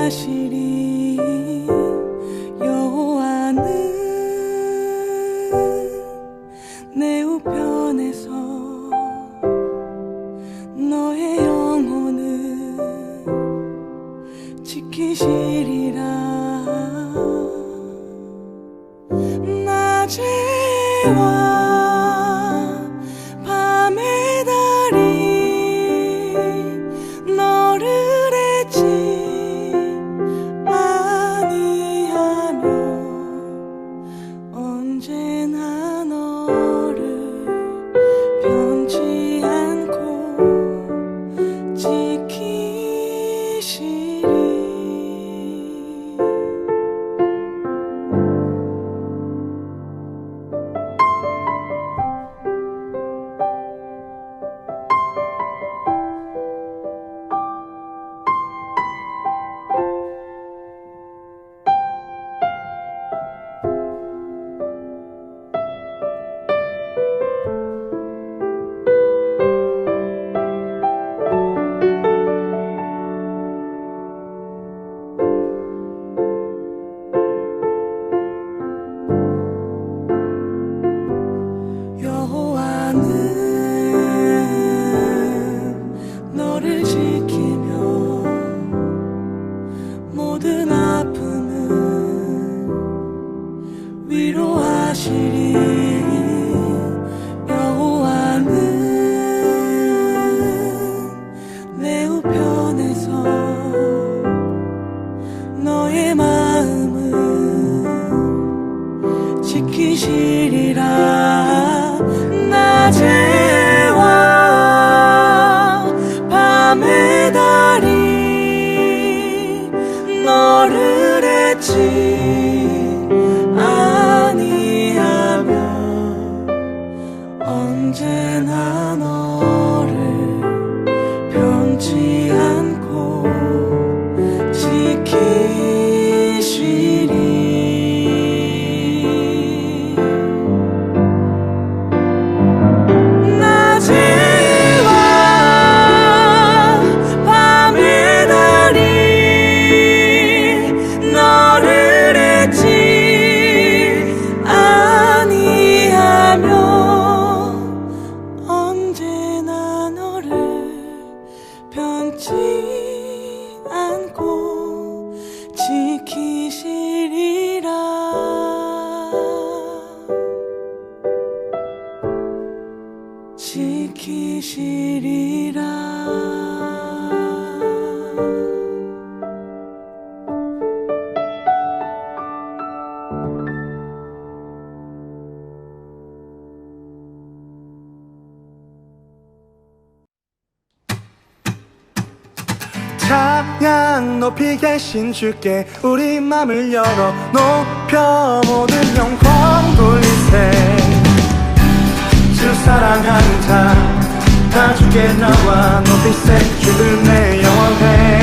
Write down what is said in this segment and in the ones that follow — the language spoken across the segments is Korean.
위로하시리. 여호와는 내 우편에서 너의 영혼을 지키시리라. 낮에와 밤의 달이 너를 잊지 아니하며 언제나 너를 변치 않고 지키시리. 여호와는 너를 지키며 모든 아픔을 위로하시리. 여호와는 내 우편에서 너의 마음을 지키시리라. 낮에와 밤의 달이 너를 잊지 아니하며 언제나 너를 변치 않고 지키시리. 않고 지키시리라. 지키시리라. 찬양 높이 계신 주께 우리 맘을 열어 높여 모든 영광 돌리세. 주 사랑하는 자 다 주께 나와 높이세. 주를 내 영원해.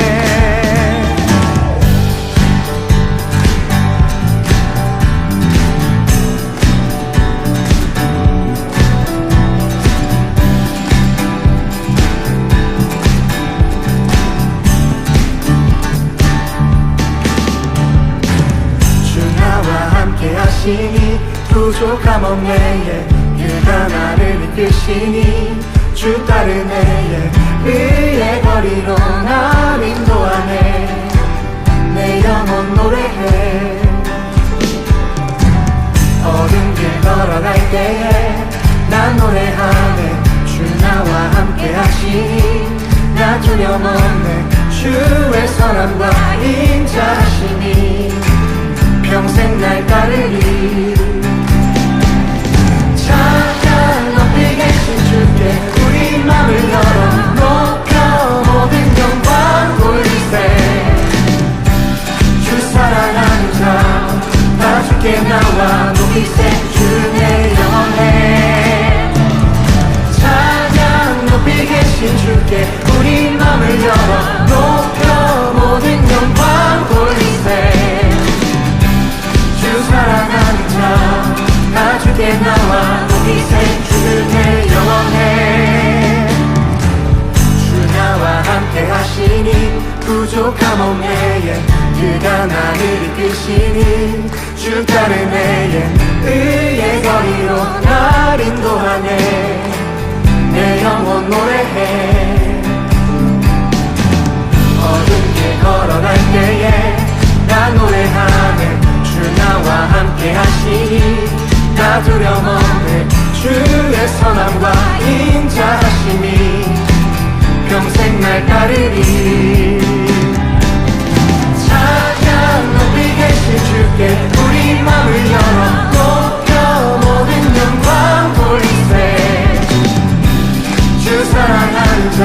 하시니 부족함 없네. 그가 나를 이끄시니 주 따르네. 그의 거리로 날 인도하네. 내 영혼 노래해. 어두운 길 걸어갈 때에 난 노래하네. 주 나와 함께 하시니 나 두려움 없네. 주의 선함과 인자하시니 평생 날 따르리. 찬양 높이 계신 주께 우리 맘을 열어 높여 모든 영광 돌리세. 주 사랑하는 자 다 주께 나와 높이세. 주는 내 영원해. 찬양 높이 계신 주께 우리 맘을 열어 높여 모든 영광 돌리세. 주 사랑하는 자 나를 이끄시니 주가는 내의 의의 거리로 날 인도하네. 내 영혼 노래해. 어둠 길 걸어갈 때에 나 노래하네. 주 나와 함께 하시니 나 두려움 없네. 주의 선함과 인자하심이 평생 날 따르리. 찬양 높이 계신 주께 우리 맘을 열어 높여 모든 영광 돌리세. 주 사랑하는 자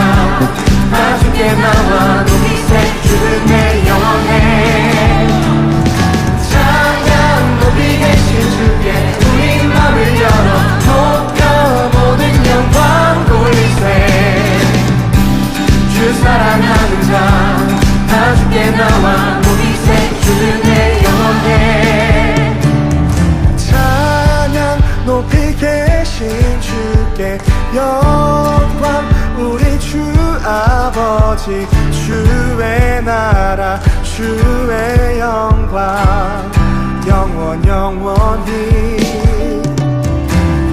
다 주께 나와 높이세. 주는 내 영혼에. 찬양 높이 계신 주께 우리 맘을 열어 높여 모든 영광 돌리세. 주 사랑하는 자 다 주께 나와 높이세. 주는 내 영혼에. 찬양 높이 계신 주께 영광 우리 주 아버지. 주의 나라 주의 영광 영원 영원히.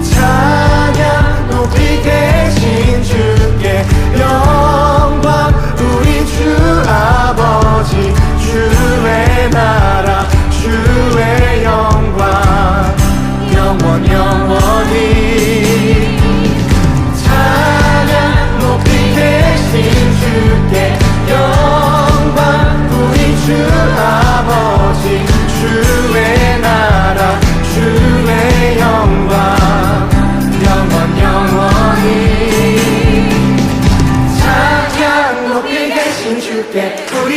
찬양 높이 계신 주께 영광 우리 주 아버지. 주의 나라 주의 영광 영원 영원히. 찬양 높이 계신 주께 영광 우리 주 아버지. 주의 나라 주의 영광 영원 영원히. 찬양 높이 계신 주께 우리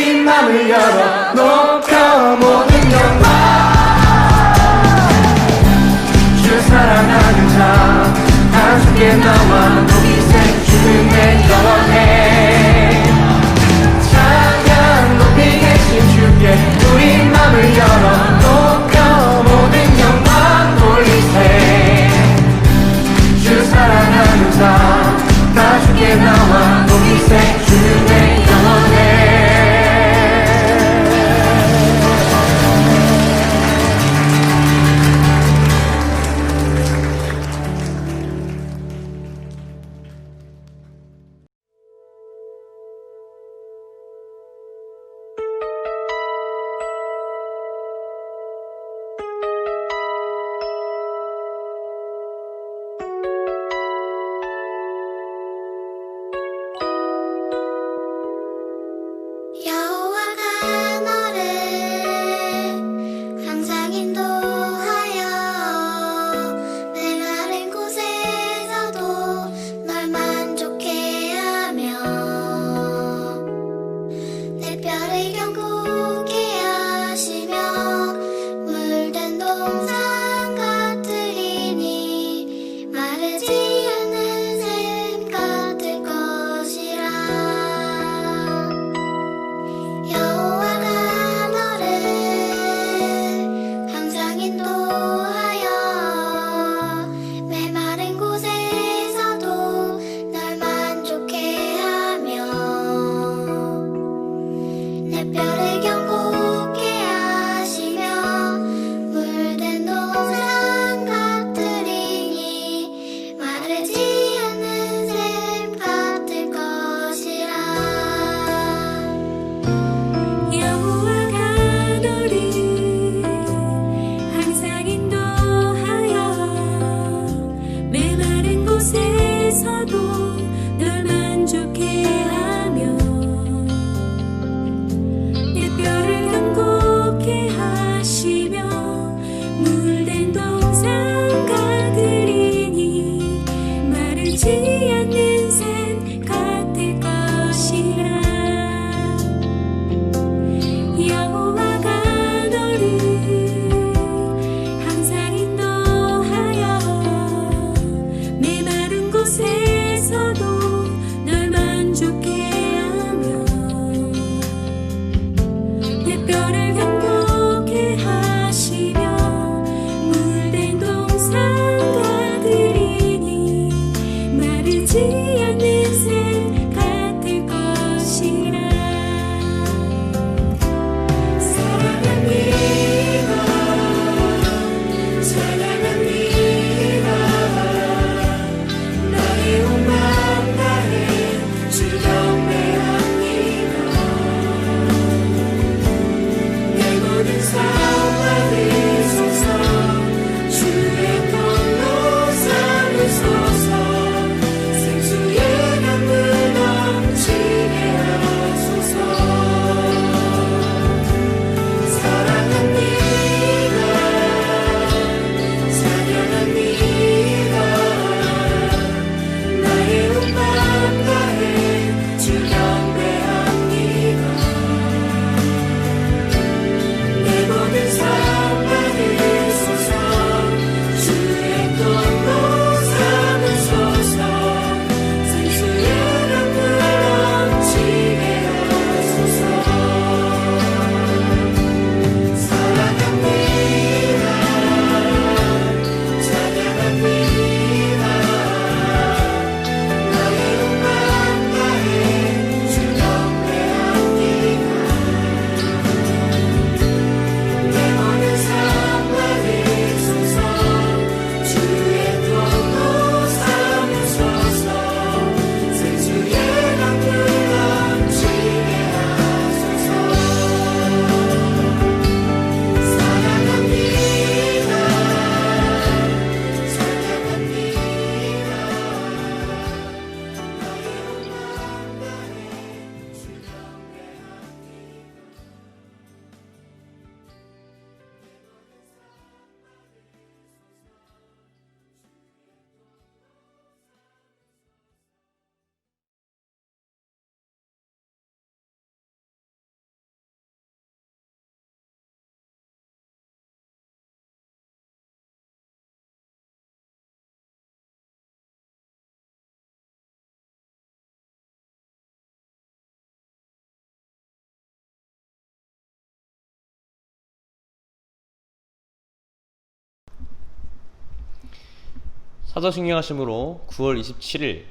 사도신경하심으로 9월 27일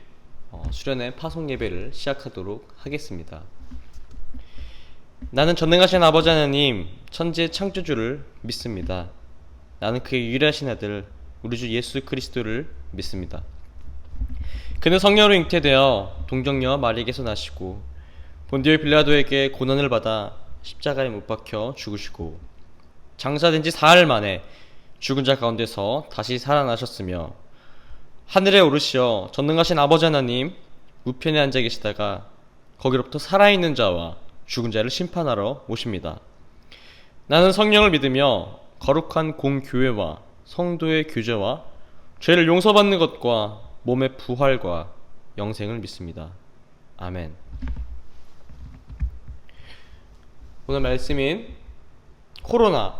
수련회 파송 예배를 시작하도록 하겠습니다. 나는 전능하신 아버지 하나님 천지의 창조주를 믿습니다. 나는 그의 유일하신 아들 우리 주 예수 그리스도를 믿습니다. 그는 성령으로 잉태되어 동정녀 마리에게서 나시고 본디오 빌라도에게 고난을 받아 십자가에 못 박혀 죽으시고 장사된 지 사흘 만에 죽은 자 가운데서 다시 살아나셨으며 하늘에 오르시어 전능하신 아버지 하나님 우편에 앉아 계시다가 거기로부터 살아있는 자와 죽은 자를 심판하러 오십니다. 나는 성령을 믿으며 거룩한 공교회와 성도의 교제와 죄를 용서받는 것과 몸의 부활과 영생을 믿습니다. 아멘. 오늘 말씀인 코로나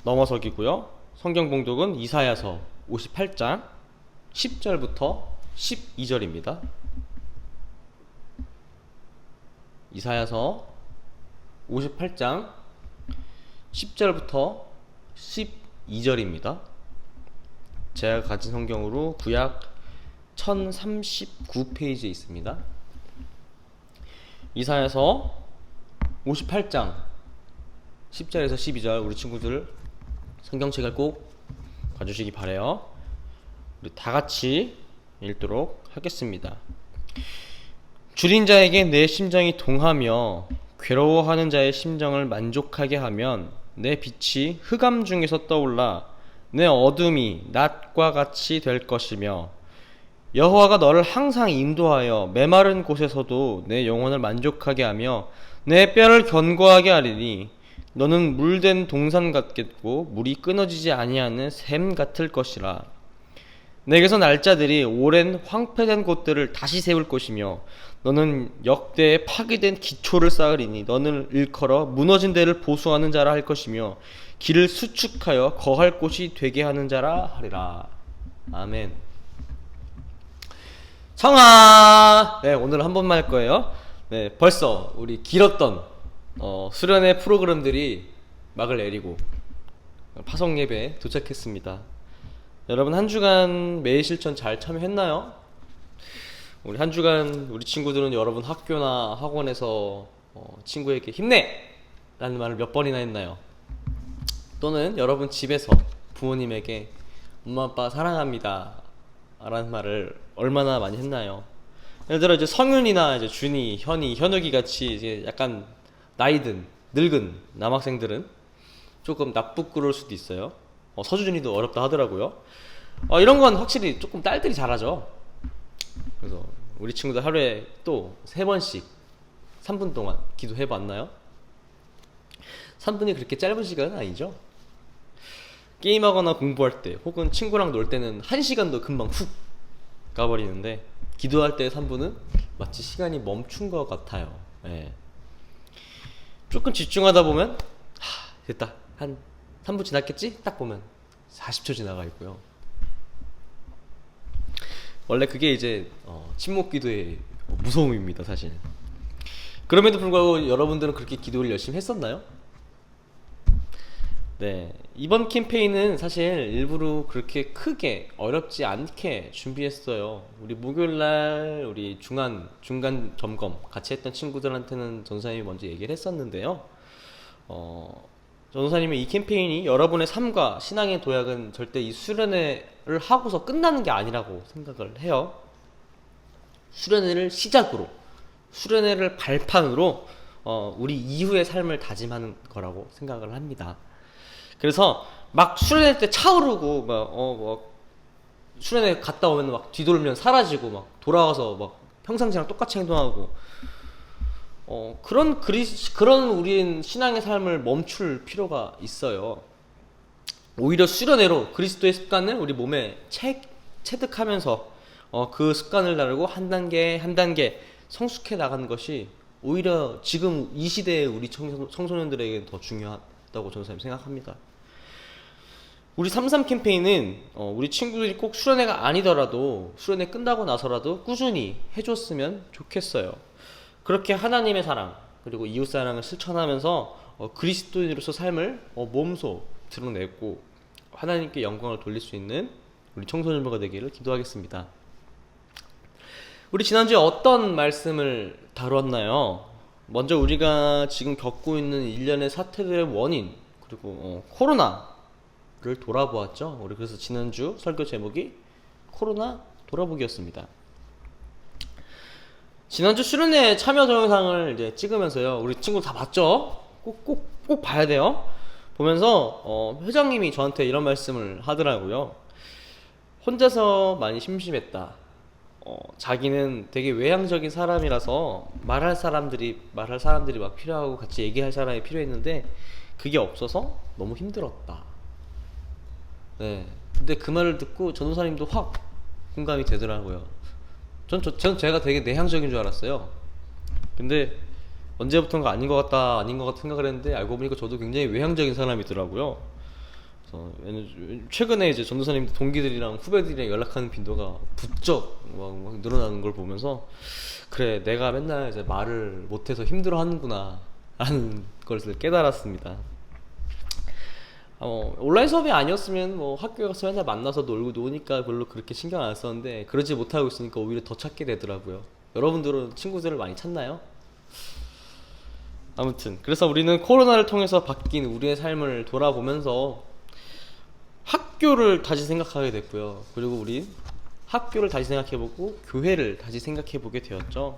넘어서기고요. 성경 봉독은 이사야서 58장 10절부터 12절입니다. 이사야서 58장 10절부터 12절입니다. 제가 가진 성경으로 구약 1039페이지에 있습니다. 이사야서 58장 10절에서 12절 우리 친구들 성경책을 꼭 봐주시기 바라요. 우리 다 같이 읽도록 하겠습니다. 줄인 자에게 내 심정이 동하며 괴로워하는 자의 심정을 만족하게 하면 내 빛이 흑암 중에서 떠올라 내 어둠이 낮과 같이 될 것이며 여호와가 너를 항상 인도하여 메마른 곳에서도 내 영혼을 만족하게 하며 내 뼈를 견고하게 하리니 너는 물된 동산 같겠고 물이 끊어지지 아니하는 샘 같을 것이라. 내게서 날짜들이 오랜 황폐된 곳들을 다시 세울 것이며 너는 역대에 파괴된 기초를 쌓으리니 너는 일컬어 무너진 데를 보수하는 자라 할 것이며 길을 수축하여 거할 곳이 되게 하는 자라 하리라. 아멘. 청아! 네, 오늘 한 번만 할 거예요. 네, 벌써 우리 길었던 수련회 프로그램들이 막을 내리고 파송 예배에 도착했습니다. 여러분 한 주간 매일 실천 잘 참여했나요? 우리 한 주간 우리 친구들은 여러분 학교나 학원에서 친구에게 힘내! 라는 말을 몇 번이나 했나요? 또는 여러분 집에서 부모님에게 엄마 아빠 사랑합니다 라는 말을 얼마나 많이 했나요? 예를 들어 이제 성윤이나 이제 준이, 현이, 현욱이 같이 이제 약간 나이든 늙은 남학생들은 조금 나쁘끄러울 수도 있어요. 서주준이도 어렵다 하더라고요. 이런 건 확실히 조금 딸들이 잘하죠. 그래서 우리 친구들 하루에 또 3번씩 3분 동안 기도해 봤나요? 3분이 그렇게 짧은 시간은 아니죠. 게임하거나 공부할 때 혹은 친구랑 놀 때는 1시간도 금방 훅 가버리는데 기도할 때 3분은 마치 시간이 멈춘 것 같아요. 네. 조금 집중하다 보면 됐다 한 3분 지났겠지? 딱 보면 40초 지나가 있고요. 원래 그게 이제 침묵 기도의 무서움입니다, 사실. 그럼에도 불구하고 여러분들은 그렇게 기도를 열심히 했었나요? 네, 이번 캠페인은 사실 일부러 그렇게 크게 어렵지 않게 준비했어요. 우리 목요일날 우리 중간 점검 같이 했던 친구들한테는 전도사님이 먼저 얘기를 했었는데요. 전도사님이 이 캠페인이 여러분의 삶과 신앙의 도약은 절대 이 수련회를 하고서 끝나는 게 아니라고 생각을 해요. 수련회를 시작으로, 수련회를 발판으로 우리 이후의 삶을 다짐하는 거라고 생각을 합니다. 그래서 막 수련회 때 차오르고 막 수련회 갔다 오면 막 뒤돌면 사라지고 막 돌아와서 막 평상시랑 똑같이 행동하고 그런 우리는 신앙의 삶을 멈출 필요가 있어요. 오히려 수련회로 그리스도의 습관을 우리 몸에 체득하면서 그 습관을 나르고 한 단계 한 단계 성숙해 나가는 것이 오히려 지금 이 시대의 우리 청소년들에게 더 중요하다고 저는 생각합니다. 우리 33 캠페인은 우리 친구들이 꼭 수련회가 아니더라도 수련회 끝나고 나서라도 꾸준히 해줬으면 좋겠어요. 그렇게 하나님의 사랑 그리고 이웃사랑을 실천하면서 그리스도인으로서 삶을 몸소 드러내고 하나님께 영광을 돌릴 수 있는 우리 청소년부가 되기를 기도하겠습니다. 우리 지난주에 어떤 말씀을 다루었나요? 먼저 우리가 지금 겪고 있는 일련의 사태들의 원인, 그리고 코로나를 돌아보았죠. 우리 그래서 지난주 설교 제목이 코로나 돌아보기였습니다. 지난주 수련회 참여 동영상을 이제 찍으면서요, 우리 친구 다 봤죠? 꼭 봐야 돼요. 보면서 회장님이 저한테 이런 말씀을 하더라고요. 혼자서 많이 심심했다. 자기는 되게 외향적인 사람이라서 말할 사람들이 막 필요하고 같이 얘기할 사람이 필요했는데 그게 없어서 너무 힘들었다. 네. 근데 그 말을 듣고 전도사님도 확 공감이 되더라고요. 전 제가 되게 내향적인 줄 알았어요. 근데 언제부턴가 아닌 것 같다 생각을 했는데 알고 보니까 저도 굉장히 외향적인 사람이더라고요. 그래서 최근에 이제 전도사님 동기들이랑 후배들이랑 연락하는 빈도가 부쩍 막 늘어나는 걸 보면서 그래, 내가 맨날 이제 말을 못해서 힘들어하는구나 라는 것을 깨달았습니다. 온라인 수업이 아니었으면 뭐 학교에 가서 맨날 만나서 놀고 노니까 별로 그렇게 신경 안 썼는데 그러지 못하고 있으니까 오히려 더 찾게 되더라고요. 여러분들은 친구들을 많이 찾나요? 아무튼 그래서 우리는 코로나를 통해서 바뀐 우리의 삶을 돌아보면서 학교를 다시 생각하게 됐고요. 그리고 우리 학교를 다시 생각해보고 교회를 다시 생각해보게 되었죠.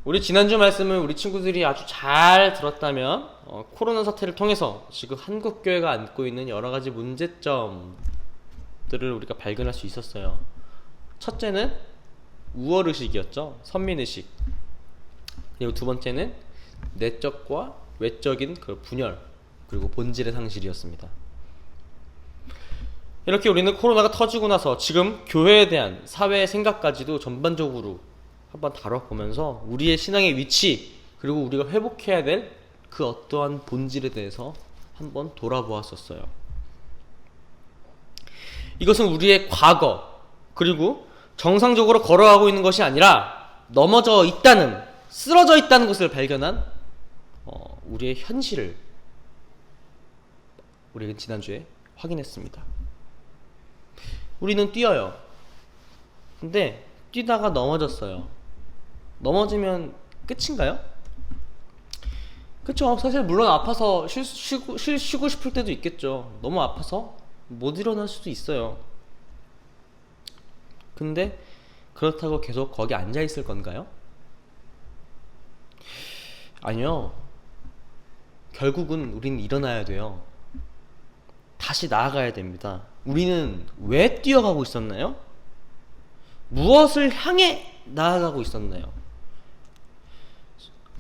우리 지난주 말씀을 우리 친구들이 아주 잘 들었다면 코로나 사태를 통해서 지금 한국교회가 안고 있는 여러가지 문제점들을 우리가 발견할 수 있었어요. 첫째는 우월의식이었죠. 선민의식. 그리고 두 번째는 내적과 외적인 그 분열, 그리고 본질의 상실이었습니다. 이렇게 우리는 코로나가 터지고 나서 지금 교회에 대한 사회의 생각까지도 전반적으로 한번 다뤄보면서 우리의 신앙의 위치, 그리고 우리가 회복해야 될 그 어떠한 본질에 대해서 한번 돌아보았었어요. 이것은 우리의 과거, 그리고 정상적으로 걸어가고 있는 것이 아니라 넘어져 있다는, 쓰러져 있다는 것을 발견한 우리의 현실을 우리는 지난주에 확인했습니다. 우리는 뛰어요. 근데 뛰다가 넘어졌어요. 넘어지면 끝인가요? 그쵸. 사실 물론 아파서 쉬고 싶을 때도 있겠죠. 너무 아파서 못 일어날 수도 있어요. 근데 그렇다고 계속 거기 앉아 있을 건가요? 아니요. 결국은 우리는 일어나야 돼요. 다시 나아가야 됩니다. 우리는 왜 뛰어가고 있었나요? 무엇을 향해 나아가고 있었나요?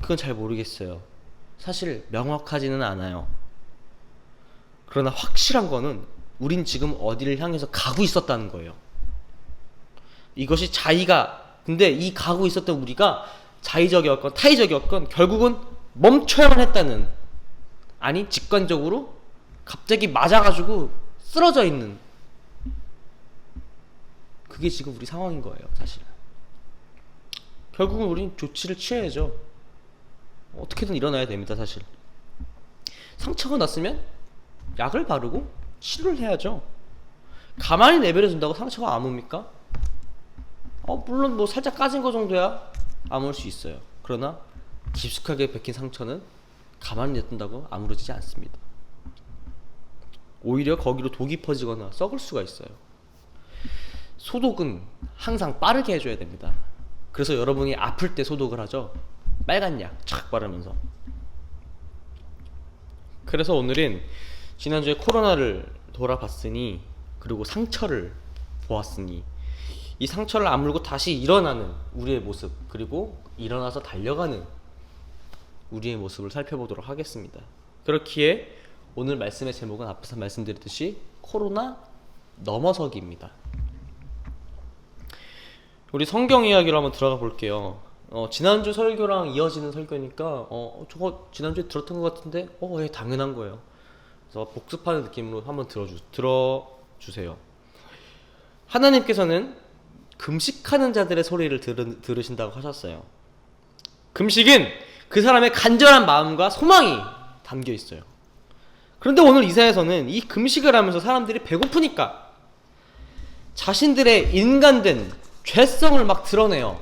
그건 잘 모르겠어요. 사실 명확하지는 않아요. 그러나 확실한 거는 우린 지금 어디를 향해서 가고 있었다는 거예요. 이것이 근데 이 가고 있었던 우리가 자의적이었건 타의적이었건 결국은 멈춰야만 했다는, 아니 직관적으로 갑자기 맞아가지고 쓰러져 있는, 그게 지금 우리 상황인 거예요. 사실 결국은 우린 조치를 취해야죠. 어떻게든 일어나야 됩니다. 사실 상처가 났으면 약을 바르고 치료를 해야죠. 가만히 내버려 둔다고 상처가 아뭅니까? 물론 뭐 살짝 까진 거 정도야 아물 수 있어요. 그러나 깊숙하게 베낀 상처는 가만히 냅둔다고 아물어지지 않습니다. 오히려 거기로 독이 퍼지거나 썩을 수가 있어요. 소독은 항상 빠르게 해줘야 됩니다. 그래서 여러분이 아플 때 소독을 하죠. 빨간 약 착 바르면서. 그래서 오늘은 지난주에 코로나를 돌아봤으니, 그리고 상처를 보았으니, 이 상처를 아물고 다시 일어나는 우리의 모습, 그리고 일어나서 달려가는 우리의 모습을 살펴보도록 하겠습니다. 그렇기에 오늘 말씀의 제목은 앞에서 말씀드렸듯이 코로나 넘어서기입니다. 우리 성경 이야기로 한번 들어가 볼게요. 지난주 설교랑 이어지는 설교니까 저거 지난주에 들었던 것 같은데 예, 당연한 거예요. 그래서 복습하는 느낌으로 한번 들어주세요. 하나님께서는 금식하는 자들의 소리를 들으신다고 하셨어요. 금식은 그 사람의 간절한 마음과 소망이 담겨 있어요. 그런데 오늘 이사야서는 이 금식을 하면서 사람들이 배고프니까 자신들의 인간된 죄성을 막 드러내요.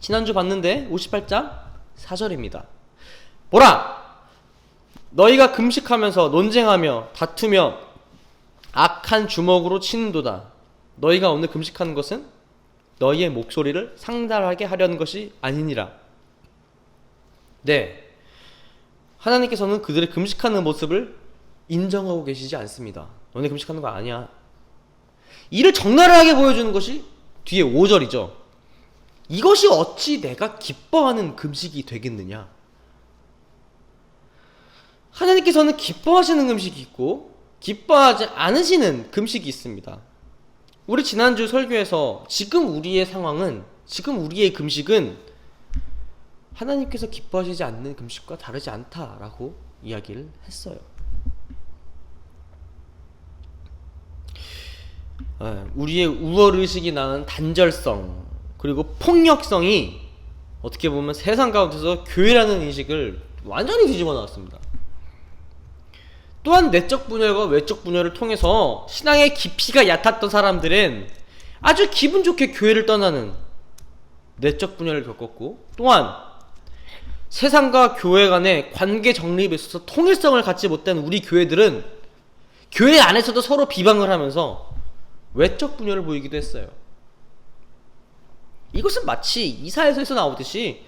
지난주 봤는데 58장 4절입니다. 보라! 너희가 금식하면서 논쟁하며 다투며 악한 주먹으로 치는도다. 너희가 오늘 금식하는 것은 너희의 목소리를 상달하게 하려는 것이 아니니라. 네, 하나님께서는 그들의 금식하는 모습을 인정하고 계시지 않습니다. 너네 금식하는 거 아니야. 이를 적나라하게 보여주는 것이 뒤에 5절이죠. 이것이 어찌 내가 기뻐하는 금식이 되겠느냐. 하나님께서는 기뻐하시는 금식이 있고 기뻐하지 않으시는 금식이 있습니다. 우리 지난주 설교에서 지금 우리의 상황은, 지금 우리의 금식은 하나님께서 기뻐하시지 않는 금식과 다르지 않다라고 이야기를 했어요. 우리의 우월의식이 낳은 단절성 그리고 폭력성이 어떻게 보면 세상 가운데서 교회라는 인식을 완전히 뒤집어 놨습니다. 또한 내적 분열과 외적 분열을 통해서 신앙의 깊이가 얕았던 사람들은 아주 기분 좋게 교회를 떠나는 내적 분열을 겪었고, 또한 세상과 교회 간의 관계 정립에 있어서 통일성을 갖지 못한 우리 교회들은 교회 안에서도 서로 비방을 하면서 외적 분열을 보이기도 했어요. 이것은 마치 이사야서에서 나오듯이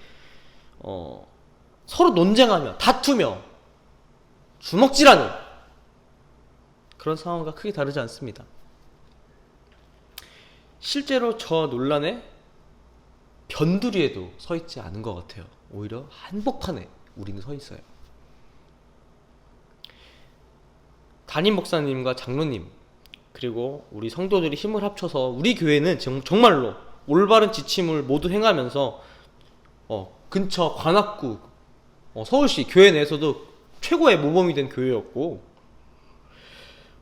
서로 논쟁하며 다투며 주먹질하는 그런 상황과 크게 다르지 않습니다. 실제로 저 논란에 변두리에도 서 있지 않은 것 같아요. 오히려 한복판에 우리는 서 있어요. 담임 목사님과 장로님 그리고 우리 성도들이 힘을 합쳐서 우리 교회는 정말로 올바른 지침을 모두 행하면서 근처 관악구 서울시 교회 내에서도 최고의 모범이 된 교회였고,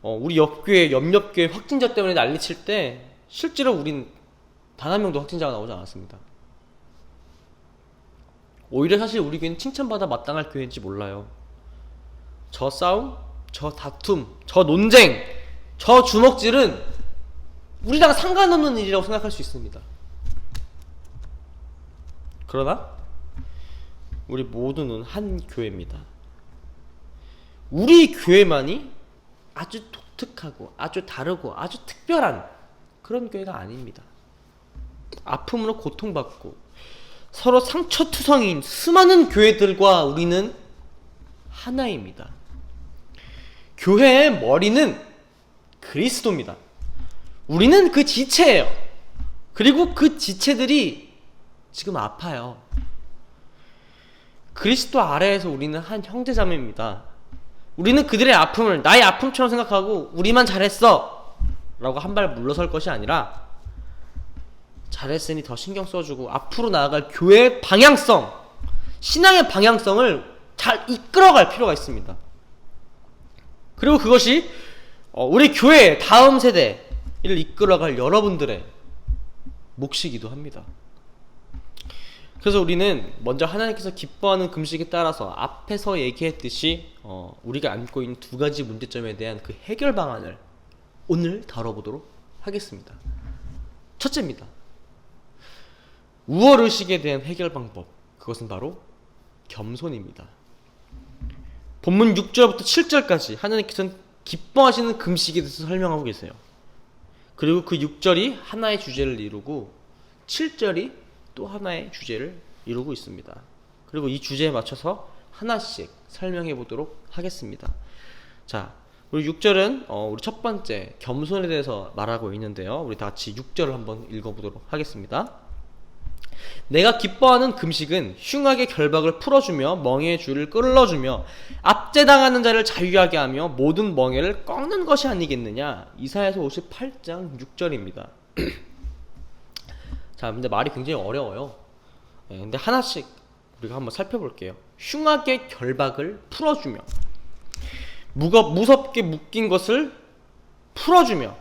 우리 옆교회 옆옆교회 확진자 때문에 난리칠 때 실제로 우린 단 한 명도 확진자가 나오지 않았습니다. 오히려 사실 우리 교회는 칭찬받아 마땅할 교회인지 몰라요. 저 싸움, 저 다툼, 저 논쟁, 저 주먹질은 우리랑 상관없는 일이라고 생각할 수 있습니다. 그러나 우리 모두는 한 교회입니다. 우리 교회만이 아주 독특하고 아주 다르고 아주 특별한 그런 교회가 아닙니다. 아픔으로 고통받고 서로 상처투성인 수많은 교회들과 우리는 하나입니다. 교회의 머리는 그리스도입니다. 우리는 그 지체예요. 그리고 그 지체들이 지금 아파요. 그리스도 아래에서 우리는 한 형제자매입니다. 우리는 그들의 아픔을 나의 아픔처럼 생각하고 우리만 잘했어 라고 한 발 물러설 것이 아니라, 잘했으니 더 신경 써주고 앞으로 나아갈 교회의 방향성, 신앙의 방향성을 잘 이끌어갈 필요가 있습니다. 그리고 그것이 우리 교회의 다음 세대를 이끌어갈 여러분들의 몫이기도 합니다. 그래서 우리는 먼저 하나님께서 기뻐하는 금식에 따라서 앞에서 얘기했듯이 우리가 안고 있는 두 가지 문제점에 대한 그 해결 방안을 오늘 다뤄보도록 하겠습니다. 첫째입니다. 우월의식에 대한 해결 방법, 그것은 바로 겸손입니다. 본문 6절부터 7절까지 하나님께서는 기뻐하시는 금식에 대해서 설명하고 계세요. 그리고 그 6절이 하나의 주제를 이루고 7절이 또 하나의 주제를 이루고 있습니다. 그리고 이 주제에 맞춰서 하나씩 설명해 보도록 하겠습니다. 자, 우리 6절은 우리 첫 번째 겸손에 대해서 말하고 있는데요. 우리 다 같이 6절을 한번 읽어보도록 하겠습니다. 내가 기뻐하는 금식은 흉악의 결박을 풀어주며 멍에의 줄을 끌어주며 압제당하는 자를 자유하게 하며 모든 멍에를 꺾는 것이 아니겠느냐. 이사야서 58장 6절입니다. 자, 근데 말이 굉장히 어려워요. 근데 하나씩 우리가 한번 살펴볼게요. 흉악의 결박을 풀어주며, 무섭게 묶인 것을 풀어주며,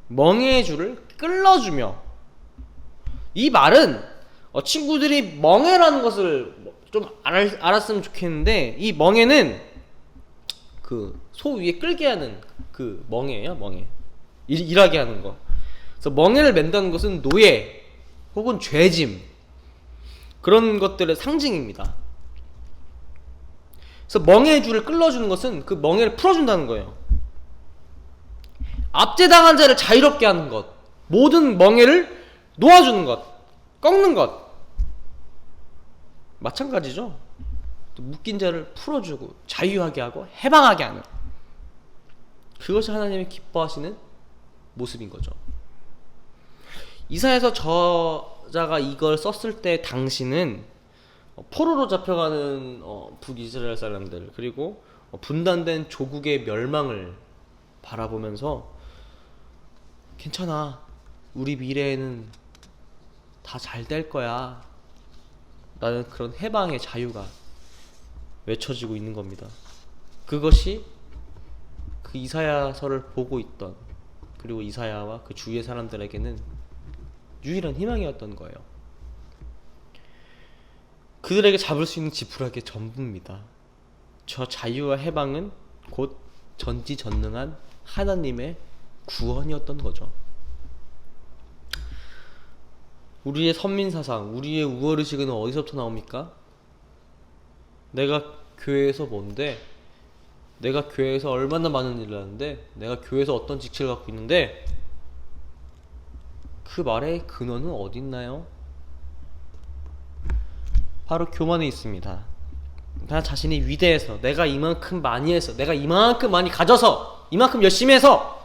멍에의 줄을 끌어주며. 이 말은 친구들이 멍에라는 것을 좀 알았으면 좋겠는데, 이 멍에는 그 소 위에 끌게 하는 그 멍에예요. 멍에. 일하게 하는 거. 그래서 멍에를 맨다는 것은 노예 혹은 죄짐, 그런 것들의 상징입니다. 그래서 멍에의 줄을 끌어주는 것은 그 멍에를 풀어준다는 거예요. 압제당한 자를 자유롭게 하는 것, 모든 멍에를 놓아주는 것, 꺾는 것, 마찬가지죠. 또 묶인 자를 풀어주고 자유하게 하고 해방하게 하는, 그것이 하나님이 기뻐하시는 모습인 거죠. 이사야서 저자가 이걸 썼을 때 당시는 포로로 잡혀가는 북이스라엘 사람들, 그리고 분단된 조국의 멸망을 바라보면서 괜찮아, 우리 미래에는 다 잘 될 거야 라는 그런 해방의 자유가 외쳐지고 있는 겁니다. 그것이 그 이사야서를 보고 있던, 그리고 이사야와 그 주위의 사람들에게는 유일한 희망이었던 거예요. 그들에게 잡을 수 있는 지푸라기의 전부입니다. 저 자유와 해방은 곧 전지전능한 하나님의 구원이었던 거죠. 우리의 선민사상, 우리의 우월의식은 어디서부터 나옵니까? 내가 교회에서 뭔데, 내가 교회에서 얼마나 많은 일을 하는데, 내가 교회에서 어떤 직책을 갖고 있는데, 그 말의 근원은 어디 있나요? 바로 교만에 있습니다. 나 자신이 위대해서, 내가 이만큼 많이 해서, 내가 이만큼 많이 가져서, 이만큼 열심히 해서,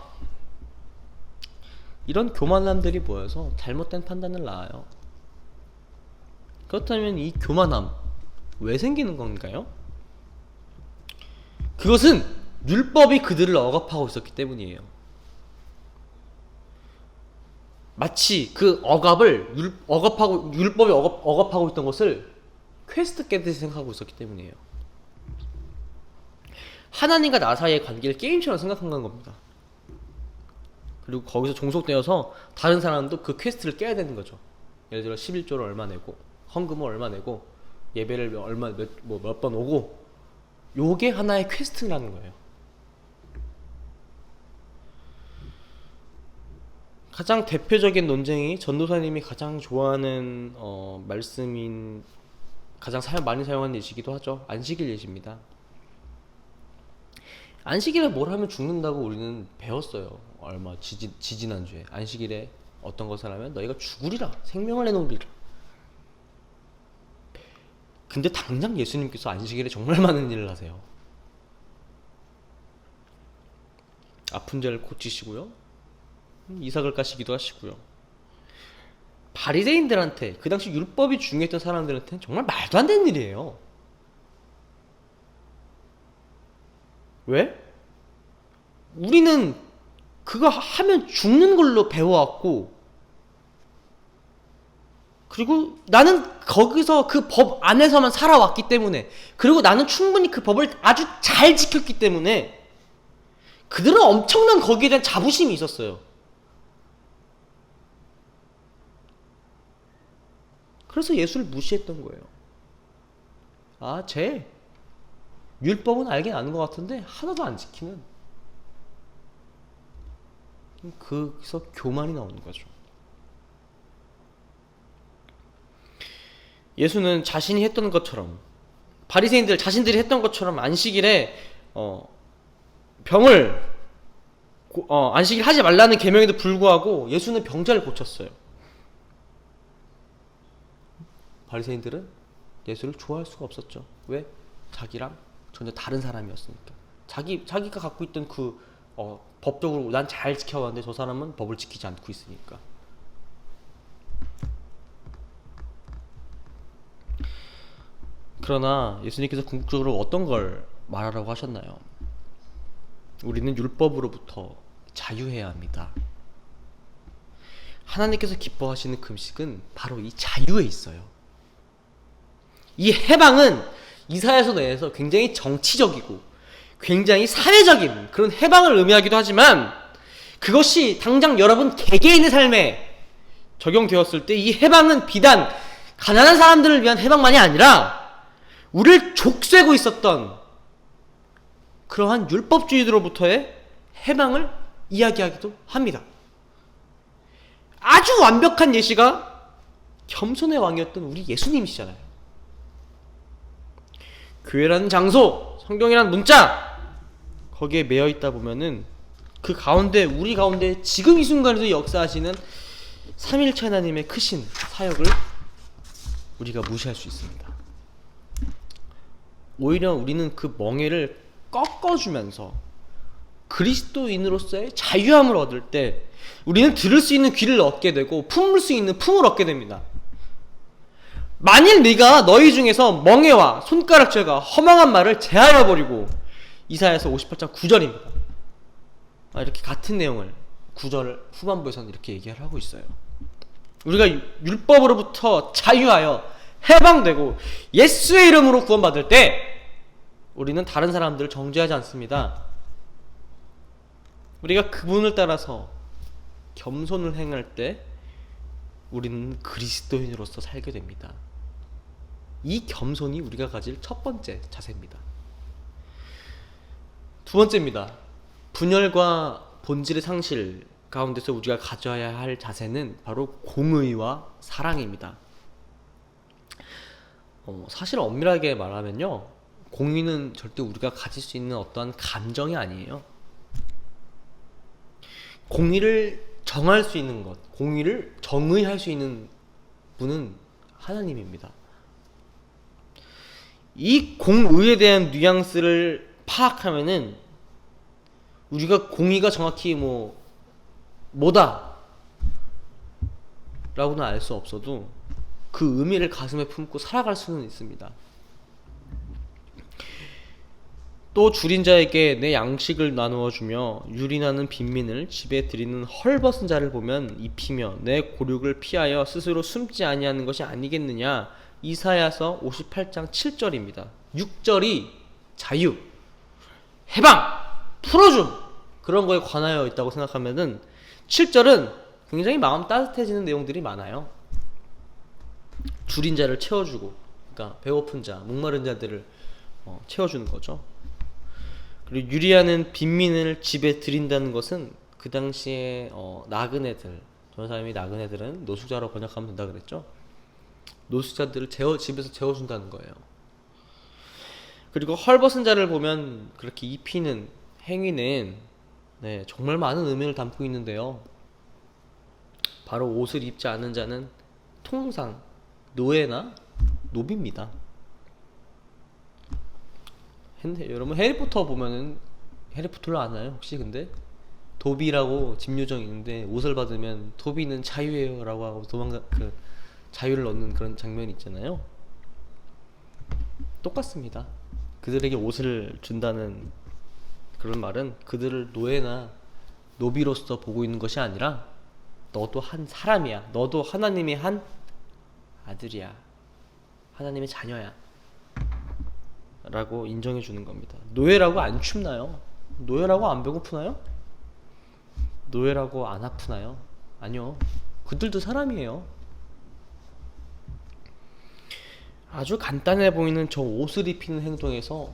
이런 교만함들이 모여서 잘못된 판단을 낳아요. 그렇다면 이 교만함 왜 생기는 건가요? 그것은 율법이 그들을 억압하고 있었기 때문이에요. 마치 그 율법이 억압하고 있던 것을 퀘스트 깨듯이 생각하고 있었기 때문이에요. 하나님과 나 사이의 관계를 게임처럼 생각한 겁니다. 그리고 거기서 종속되어서 다른 사람도 그 퀘스트를 깨야 되는 거죠. 예를 들어 11조를 얼마 내고, 헌금을 얼마 내고, 예배를 몇 번 오고, 요게 하나의 퀘스트라는 거예요. 가장 대표적인 논쟁이 전도사님이 가장 좋아하는 말씀인, 가장 많이 사용하는 예시기도 하죠. 안식일 예시입니다. 안식일에 뭘 하면 죽는다고 우리는 배웠어요. 얼마 지지난주에 안식일에 어떤 것을 하면 너희가 죽으리라, 생명을 내놓으리라. 근데 당장 예수님께서 안식일에 정말 많은 일을 하세요. 아픈 자를 고치시고요, 이삭을 까시기도 하시고요. 바리새인들한테, 그 당시 율법이 중요했던 사람들한테는 정말 말도 안 되는 일이에요. 왜? 우리는 그거 하면 죽는 걸로 배워왔고, 그리고 나는 거기서 그 법 안에서만 살아왔기 때문에, 그리고 나는 충분히 그 법을 아주 잘 지켰기 때문에 그들은 엄청난 거기에 대한 자부심이 있었어요. 그래서 예수를 무시했던 거예요. 아, 쟤 율법은 알긴 아는 것 같은데 하나도 안 지키는, 거기서 교만이 나오는 거죠. 예수는 자신이 했던 것처럼, 바리새인들 자신들이 했던 것처럼 안식일에 안식일 하지 말라는 계명에도 불구하고 예수는 병자를 고쳤어요. 바리새인들은 예수를 좋아할 수가 없었죠. 왜? 자기랑 전혀 다른 사람이었으니까. 자기가 갖고 있던 그 법적으로 난 잘 지켜왔는데 저 사람은 법을 지키지 않고 있으니까. 그러나 예수님께서 궁극적으로 어떤 걸 말하라고 하셨나요? 우리는 율법으로부터 자유해야 합니다. 하나님께서 기뻐하시는 금식은 바로 이 자유에 있어요. 이 해방은 이사야서 내에서 굉장히 정치적이고 굉장히 사회적인 그런 해방을 의미하기도 하지만, 그것이 당장 여러분 개개인의 삶에 적용되었을 때 이 해방은 비단 가난한 사람들을 위한 해방만이 아니라 우리를 족쇄고 있었던 그러한 율법주의들로부터의 해방을 이야기하기도 합니다. 아주 완벽한 예시가 겸손의 왕이었던 우리 예수님이시잖아요. 교회라는 장소, 성경이라는 문자, 거기에 매여 있다 보면은 그 가운데, 우리 가운데 지금 이 순간에도 역사하시는 삼일체 하나님의 크신 사역을 우리가 무시할 수 있습니다. 오히려 우리는 그 멍에를 꺾어주면서 그리스도인으로서의 자유함을 얻을 때 우리는 들을 수 있는 귀를 얻게 되고 품을 수 있는 품을 얻게 됩니다. 만일 네가 너희 중에서 멍에와 손가락질과 허망한 말을 제하여 버리고, 이사야서 58장 9절입니다. 이렇게 같은 내용을 9절 후반부에서는 이렇게 얘기를 하고 있어요. 우리가 율법으로부터 자유하여 해방되고 예수의 이름으로 구원받을 때 우리는 다른 사람들을 정죄하지 않습니다. 우리가 그분을 따라서 겸손을 행할 때 우리는 그리스도인으로서 살게 됩니다. 이 겸손이 우리가 가질 첫 번째 자세입니다. 두 번째입니다. 분열과 본질의 상실 가운데서 우리가 가져야 할 자세는 바로 공의와 사랑입니다. 사실 엄밀하게 말하면요, 공의는 절대 우리가 가질 수 있는 어떠한 감정이 아니에요. 공의를 정할 수 있는 것, 공의를 정의할 수 있는 분은 하나님입니다. 이 공의에 대한 뉘앙스를 파악하면은 우리가 공의가 정확히 뭐다 라고는 알 수 없어도 그 의미를 가슴에 품고 살아갈 수는 있습니다. 또 줄인 자에게 내 양식을 나누어 주며 유린하는 빈민을 집에 들이는 헐벗은 자를 보면 입히며 내 고륙을 피하여 스스로 숨지 아니하는 것이 아니겠느냐. 이사야서 58장 7절입니다. 6절이 자유, 해방, 풀어줌, 그런 거에 관하여 있다고 생각하면은 7절은 굉장히 마음 따뜻해지는 내용들이 많아요. 줄인 자를 채워주고, 그러니까 배고픈 자, 목마른 자들을 채워주는 거죠. 그리고 유리하는 빈민을 집에 들인다는 것은 그 당시에 나그네들, 전사님이 나그네들은 노숙자로 번역하면 된다 그랬죠. 노숙자들을 집에서 재워준다는 거예요. 그리고 헐벗은 자를 보면 그렇게 입히는 행위는 정말 많은 의미를 담고 있는데요. 바로 옷을 입지 않은 자는 통상 노예나 노비입니다. 여러분 해리포터 보면은, 해리포터를 아나요 혹시? 근데 도비라고 집요정이 있는데 옷을 받으면 도비는 자유예요 라고 하고 자유를 얻는 그런 장면이 있잖아요. 똑같습니다. 그들에게 옷을 준다는 그런 말은 그들을 노예나 노비로서 보고 있는 것이 아니라 너도 한 사람이야, 너도 하나님의 한 아들이야, 하나님의 자녀야 라고 인정해 주는 겁니다. 노예라고 안 춥나요? 노예라고 안 배고프나요? 노예라고 안 아프나요? 아니요. 그들도 사람이에요. 아주 간단해 보이는 저 옷을 입히는 행동에서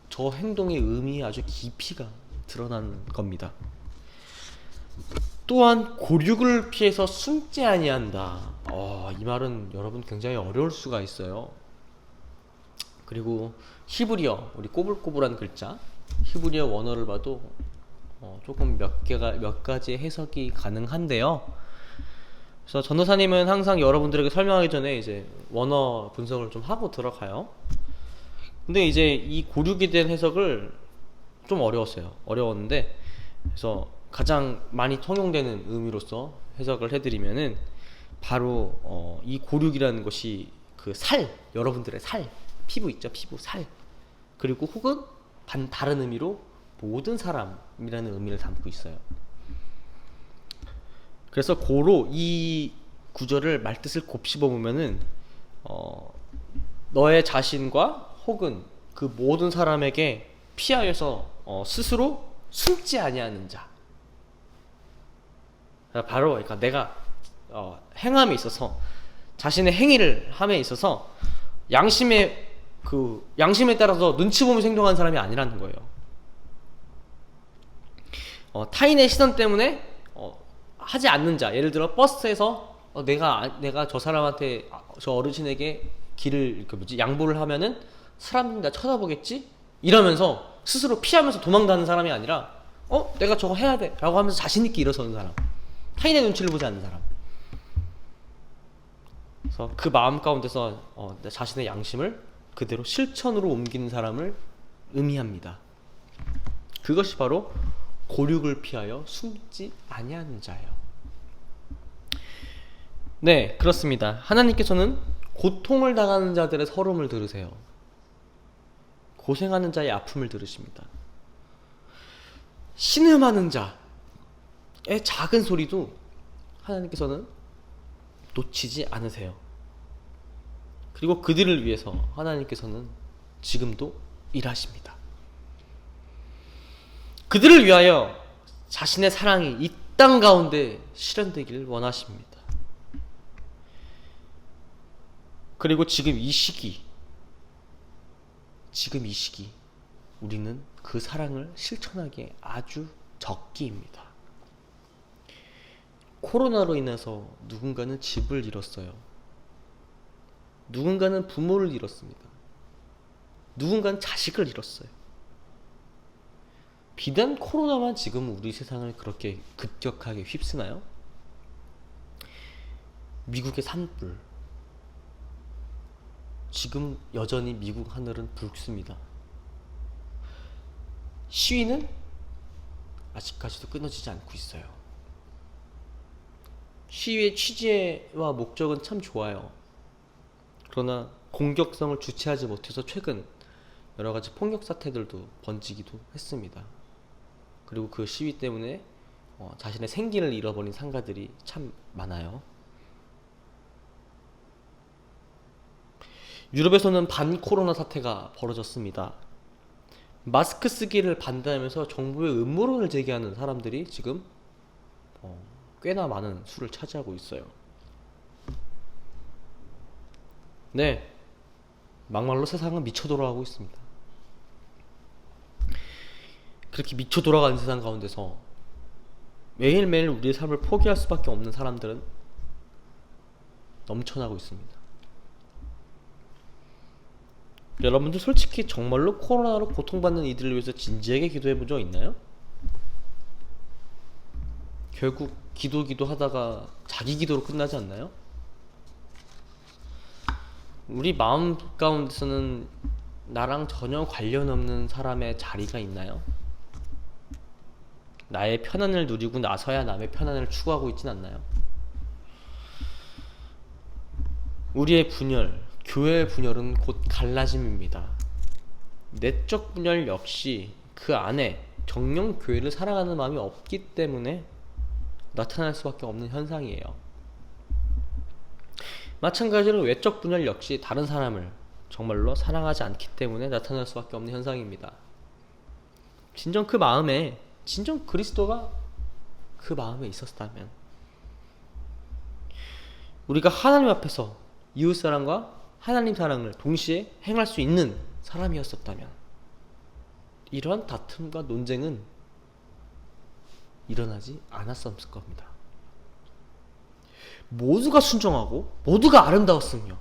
저 행동의 의미 아주 깊이가 드러나는 겁니다. 또한 고륙을 피해서 숨지 아니한다. 이 말은 여러분 굉장히 어려울 수가 있어요. 그리고 히브리어, 우리 꼬불꼬불한 글자 히브리어 원어를 봐도 조금 몇 가지 해석이 가능한데요. 그래서 전도사님은 항상 여러분들에게 설명하기 전에 이제 원어 분석을 좀 하고 들어가요. 근데 이제 이 고륙에 대한 해석을 좀 어려웠는데, 그래서 가장 많이 통용되는 의미로서 해석을 해드리면은 바로 이 고륙이라는 것이 그 여러분들의 피부 있죠, 피부, 살, 그리고 혹은 다른 의미로 모든 사람이라는 의미를 담고 있어요. 그래서 고로 이 구절을 말뜻을 곱씹어 보면은 너의 자신과 혹은 그 모든 사람에게 피하여서 스스로 숨지 아니하는 자. 바로 그러니까 내가 행함에 있어서, 자신의 행위를 함에 있어서 양심에 따라서 눈치 보면서 행동하는 사람이 아니라는 거예요. 타인의 시선 때문에 하지 않는 자, 예를 들어 버스에서 내가 저 사람한테 저 어르신에게 길을 양보를 하면은 사람들이 나 쳐다보겠지? 이러면서 스스로 피하면서 도망가는 사람이 아니라 내가 저거 해야 돼 라고 하면서 자신있게 일어서는 사람, 타인의 눈치를 보지 않는 사람. 그래서 그 마음 가운데서 자신의 양심을 그대로 실천으로 옮기는 사람을 의미합니다. 그것이 바로 고륙을 피하여 숨지 아니하는 자예요. 네, 그렇습니다. 하나님께서는 고통을 당하는 자들의 서름을 들으세요. 고생하는 자의 아픔을 들으십니다. 신음하는 자의 작은 소리도 하나님께서는 놓치지 않으세요. 그리고 그들을 위해서 하나님께서는 지금도 일하십니다. 그들을 위하여 자신의 사랑이 이 땅 가운데 실현되기를 원하십니다. 그리고 지금 이 시기 우리는 그 사랑을 실천하기에 아주 적기입니다. 코로나로 인해서 누군가는 집을 잃었어요. 누군가는 부모를 잃었습니다. 누군가는 자식을 잃었어요. 비단 코로나만 지금 우리 세상을 그렇게 급격하게 휩쓰나요? 미국의 산불, 지금 여전히 미국 하늘은 붉습니다. 시위는 아직까지도 끊어지지 않고 있어요. 시위의 취지와 목적은 참 좋아요. 그러나 공격성을 주체하지 못해서 최근 여러가지 폭력 사태들도 번지기도 했습니다. 그리고 그 시위 때문에 자신의 생기를 잃어버린 상가들이 참 많아요. 유럽에서는 반코로나 사태가 벌어졌습니다. 마스크 쓰기를 반대하면서 정부의 음모론을 제기하는 사람들이 지금 꽤나 많은 수를 차지하고 있어요. 네, 막말로 세상은 미쳐 돌아가고 있습니다. 그렇게 미쳐 돌아가는 세상 가운데서 매일매일 우리의 삶을 포기할 수밖에 없는 사람들은 넘쳐나고 있습니다. 여러분들 솔직히 정말로 코로나로 고통받는 이들을 위해서 진지하게 기도해 본 적 있나요? 결국 기도하다가 자기 기도로 끝나지 않나요? 우리 마음 가운데서는 나랑 전혀 관련 없는 사람의 자리가 있나요? 나의 편안을 누리고 나서야 남의 편안을 추구하고 있진 않나요? 우리의 분열, 교회의 분열은 곧 갈라짐입니다. 내적 분열 역시 그 안에 정령 교회를 사랑하는 마음이 없기 때문에 나타날 수밖에 없는 현상이에요. 마찬가지로 외적 분열 역시 다른 사람을 정말로 사랑하지 않기 때문에 나타날 수밖에 없는 현상입니다. 진정 그리스도가 그 마음에 있었다면, 우리가 하나님 앞에서 이웃사랑과 하나님 사랑을 동시에 행할 수 있는 사람이었었다면 이러한 다툼과 논쟁은 일어나지 않았었을 겁니다. 모두가 순종하고 모두가 아름다웠으며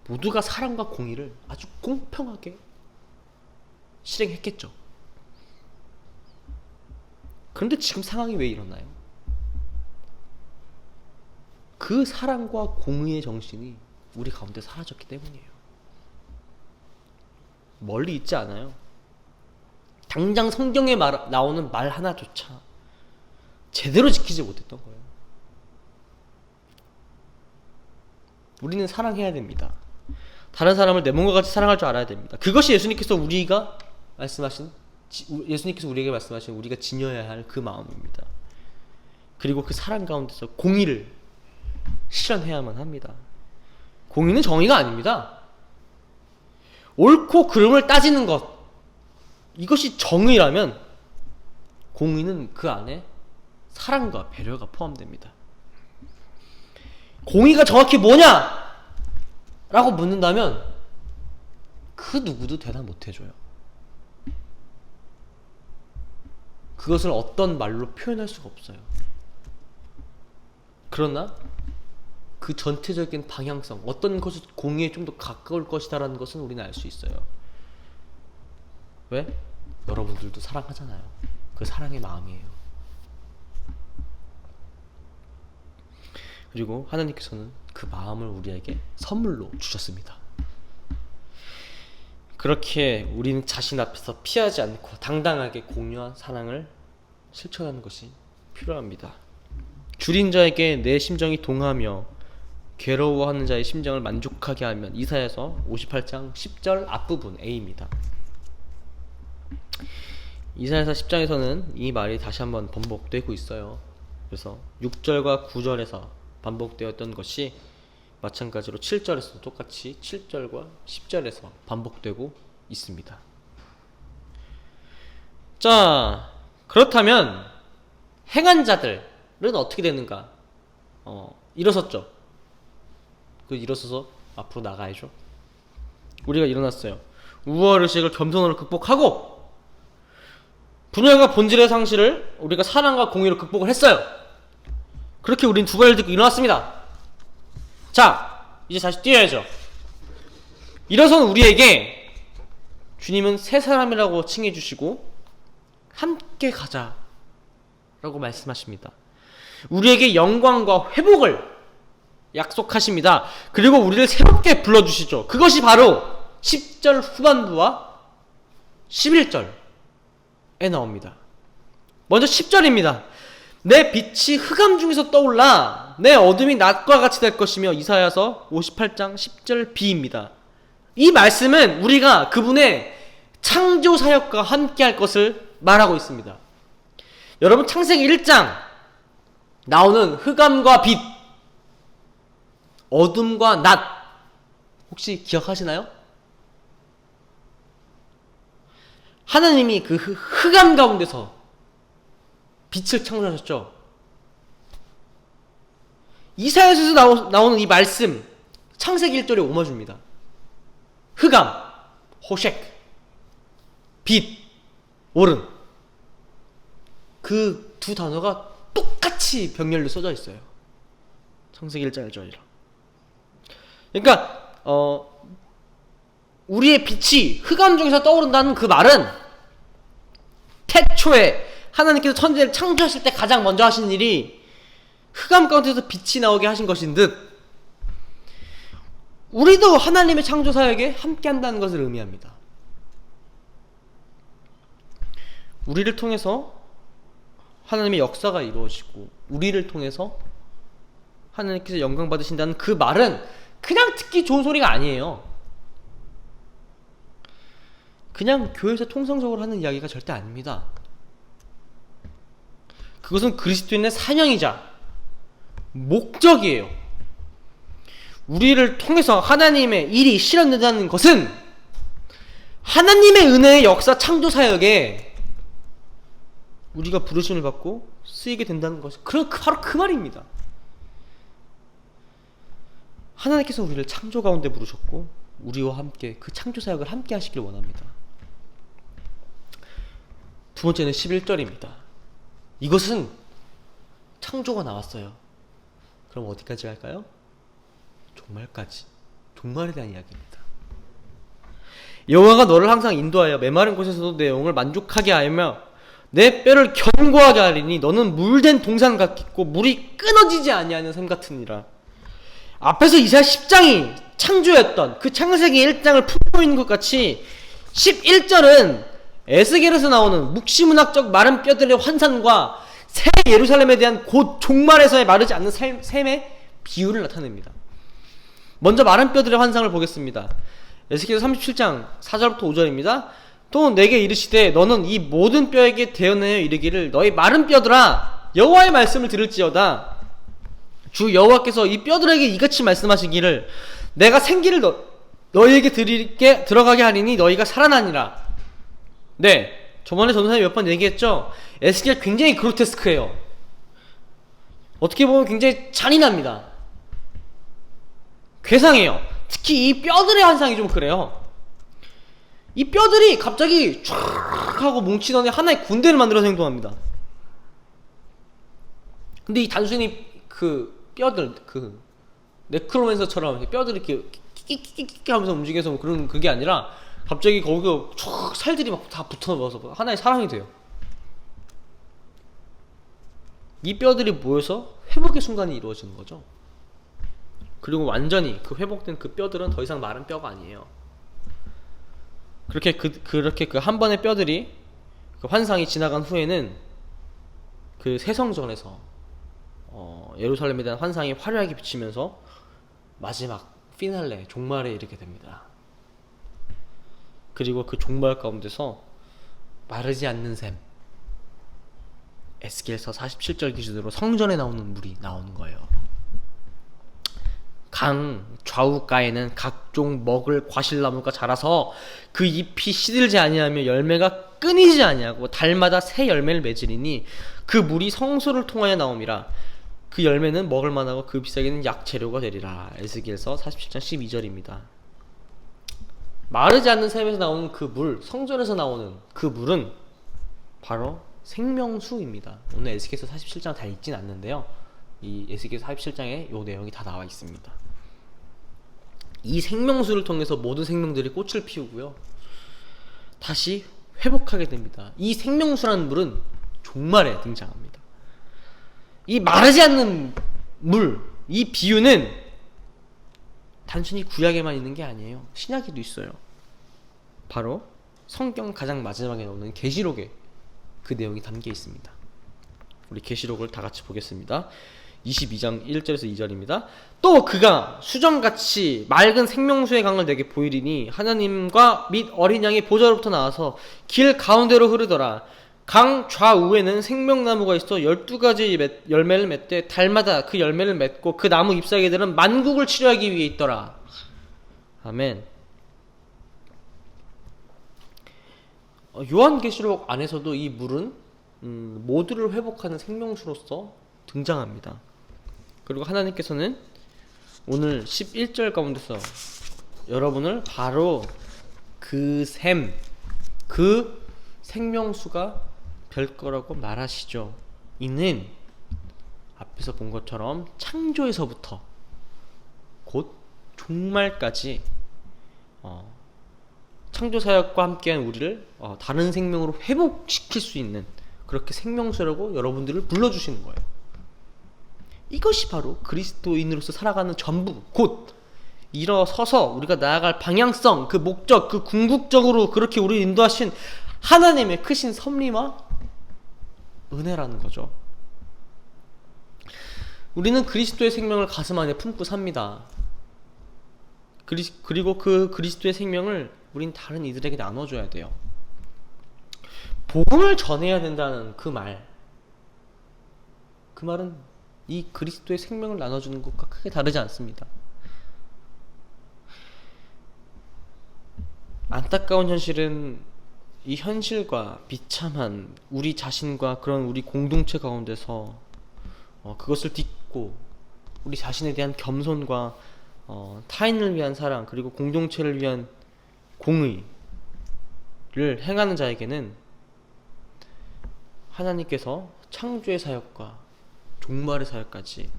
모두가 사랑과 공의를 아주 공평하게 실행했겠죠. 그런데 지금 상황이 왜 일어나요? 그 사랑과 공의의 정신이 우리 가운데 사라졌기 때문이에요. 멀리 있지 않아요. 당장 성경에 나오는 말 하나조차 제대로 지키지 못했던 거예요. 우리는 사랑해야 됩니다. 다른 사람을 내 몸과 같이 사랑할 줄 알아야 됩니다. 그것이 예수님께서 우리에게 말씀하신 우리가 지녀야 할 그 마음입니다. 그리고 그 사랑 가운데서 공의를 실현해야만 합니다. 공의는 정의가 아닙니다. 옳고 그름을 따지는 것, 이것이 정의라면 공의는 그 안에 사랑과 배려가 포함됩니다. 공의가 정확히 뭐냐? 라고 묻는다면 그 누구도 대답 못해줘요. 그 그것을 어떤 말로 표현할 수가 없어요. 그러나 그 전체적인 방향성, 어떤 것이 공의에 좀 더 가까울 것이다라는 것은 우리는 알 수 있어요. 왜? 여러분들도 사랑하잖아요. 그 사랑의 마음이에요. 그리고 하나님께서는 그 마음을 우리에게 선물로 주셨습니다. 그렇게 우리는 자신 앞에서 피하지 않고 당당하게 공유한 사랑을 실천하는 것이 필요합니다. 줄인 자에게 내 심정이 동하며 괴로워하는 자의 심정을 만족하게 하면, 이사야서 58장 10절 앞부분 A입니다. 이사야서 10장에서는 이 말이 다시 한번 반복되고 있어요. 그래서 6절과 9절에서 반복되었던 것이 마찬가지로 7절에서도 똑같이 7절과 10절에서 반복되고 있습니다. 자, 그렇다면 행한 자들은 어떻게 되는가? 일어섰죠. 그 일어서서 앞으로 나가야죠. 우리가 일어났어요. 우월의식을 겸손으로 극복하고 분열과 본질의 상실을 우리가 사랑과 공의로 극복을 했어요. 그렇게 우린 두 발을 딛고 일어났습니다. 자, 이제 다시 뛰어야죠. 일어선 우리에게 주님은 새 사람이라고 칭해 주시고 함께 가자 라고 말씀하십니다. 우리에게 영광과 회복을 약속하십니다. 그리고 우리를 새롭게 불러주시죠. 그것이 바로 10절 후반부와 11절에 나옵니다. 먼저 10절입니다. 내 빛이 흑암 중에서 떠올라 내 어둠이 낮과 같이 될 것이며, 이사야서 58장 10절 B입니다. 이 말씀은 우리가 그분의 창조 사역과 함께 할 것을 말하고 있습니다. 여러분, 창세기 1장 나오는 흑암과 빛, 어둠과 낮 혹시 기억하시나요? 하나님이 그 흑암 가운데서 빛을 창조하셨죠. 이사야서에서 나오는 이 말씀, 창세기 1절에 오마주입니다. 흑암, 호색, 빛, 오른, 그 두 단어가 똑같이 병렬로 써져 있어요. 창세기 1장 1절이랑. 그러니까 우리의 빛이 흑암 중에서 떠오른다는 그 말은 태초에 하나님께서 천지를 창조하실 때 가장 먼저 하신 일이 흑암 가운데서 빛이 나오게 하신 것인 듯, 우리도 하나님의 창조 사역에 함께 한다는 것을 의미합니다. 우리를 통해서 하나님의 역사가 이루어지고 우리를 통해서 하나님께서 영광 받으신다는 그 말은 그냥 듣기 좋은 소리가 아니에요. 그냥 교회에서 통상적으로 하는 이야기가 절대 아닙니다. 그것은 그리스도인의 사명이자 목적이에요. 우리를 통해서 하나님의 일이 실현된다는 것은 하나님의 은혜의 역사 창조 사역에 우리가 부르심을 받고 쓰이게 된다는 것이 바로 그 말입니다. 하나님께서 우리를 창조 가운데 부르셨고 우리와 함께 그 창조 사역을 함께 하시길 원합니다. 두 번째는 11절입니다. 이것은 창조가 나왔어요. 그럼 어디까지 갈까요? 종말까지. 종말에 대한 이야기입니다. 여호와가 너를 항상 인도하여 메마른 곳에서도 내 영을 만족하게 하며 내 뼈를 견고하게 하리니 너는 물된 동산 같겠고 물이 끊어지지 아니하는 샘 같으니라. 앞에서 이사야 10장이 창조였던 그 창세기 1장을 품고 있는 것 같이 11절은 에스겔에서 나오는 묵시문학적 마른 뼈들의 환상과 새 예루살렘에 대한 곧 종말에서의 마르지 않는 샘의 비유를 나타냅니다. 먼저 마른 뼈들의 환상을 보겠습니다. 에스겔 37장 4절부터 5절입니다. 또 내게 이르시되 너는 이 모든 뼈에게 대언하여 이르기를 너희 마른 뼈들아 여호와의 말씀을 들을지어다. 주 여호와께서 이 뼈들에게 이같이 말씀하시기를 내가 생기를 너희에게 들어가게 하리니 너희가 살아나니라. 네, 저번에 전도사님 몇 번 얘기했죠. 에스겔 굉장히 그로테스크해요. 어떻게 보면 굉장히 잔인합니다. 괴상해요. 특히 이 뼈들의 환상이 좀 그래요. 이 뼈들이 갑자기 쫙 하고 뭉치더니 하나의 군대를 만들어서 행동합니다. 근데 이 단순히 그 뼈들, 그 네크로맨서처럼 뼈들이 이렇게 끼끼끼끼 하면서 움직여서 뭐 그런 그게 아니라 갑자기 거기가 쫙 살들이 막 다 붙어서 하나의 사람이 돼요. 이 뼈들이 모여서 회복의 순간이 이루어지는 거죠. 그리고 완전히 그 회복된 그 뼈들은 더 이상 마른 뼈가 아니에요. 그렇게 그 한 번의 뼈들이 그 환상이 지나간 후에는 그 세성전에서 예루살렘에 대한 환상이 화려하게 비치면서 마지막 피날레 종말에 이르게 됩니다. 그리고 그 종말 가운데서 마르지 않는 샘, 에스겔서 47절 기준으로 성전에 나오는 물이 나오는 거예요. 강 좌우가에는 각종 먹을 과실나무가 자라서 그 잎이 시들지 아니하며 열매가 끊이지 아니하고 달마다 새 열매를 맺으리니 그 물이 성소를 통하여 나옴이라. 그 열매는 먹을 만하고 그 비싸게는 약재료가 되리라. 에스겔서 47장 12절입니다. 마르지 않는 샘에서 나오는 그 물, 성전에서 나오는 그 물은 바로 생명수입니다. 오늘 에스겔서 47장 다 읽진 않는데요, 이 에스겔서 47장에 요 내용이 다 나와 있습니다. 이 생명수를 통해서 모든 생명들이 꽃을 피우고요, 다시 회복하게 됩니다. 이 생명수라는 물은 종말에 등장합니다. 이 마르지 않는 물, 이 비유는 단순히 구약에만 있는 게 아니에요. 신약에도 있어요. 바로 성경 가장 마지막에 나오는 계시록에 그 내용이 담겨 있습니다. 우리 계시록을 다 같이 보겠습니다. 22장 1절에서 2절입니다. 또 그가 수정같이 맑은 생명수의 강을 내게 보이리니 하나님과 및 어린 양의 보좌로부터 나와서 길 가운데로 흐르더라. 강 좌우에는 생명나무가 있어 12가지 열매를 맺되 달마다 그 열매를 맺고 그 나무 잎사귀들은 만국을 치료하기 위해 있더라. 아멘. 요한계시록 안에서도 이 물은 모두를 회복하는 생명수로서 등장합니다. 그리고 하나님께서는 오늘 11절 가운데서 여러분을 바로 그 샘, 그 생명수가 될 거라고 말하시죠. 이는 앞에서 본 것처럼 창조에서부터 곧 종말까지 창조사역과 함께한 우리를 다른 생명으로 회복시킬 수 있는 그렇게 생명수라고 여러분들을 불러주시는 거예요. 이것이 바로 그리스도인으로서 살아가는 전부, 곧 일어서서 우리가 나아갈 방향성, 그 목적, 그 궁극적으로 그렇게 우리를 인도하신 하나님의 크신 섭리와 은혜라는 거죠. 우리는 그리스도의 생명을 가슴 안에 품고 삽니다. 그리고 그 그리스도의 생명을 우린 다른 이들에게 나눠줘야 돼요. 복음을 전해야 된다는 그 말은 이 그리스도의 생명을 나눠주는 것과 크게 다르지 않습니다. 안타까운 현실은 이 현실과 비참한 우리 자신과 그런 우리 공동체 가운데서 그것을 딛고 우리 자신에 대한 겸손과 타인을 위한 사랑, 그리고 공동체를 위한 공의를 행하는 자에게는 하나님께서 창조의 사역과 종말의 사역까지,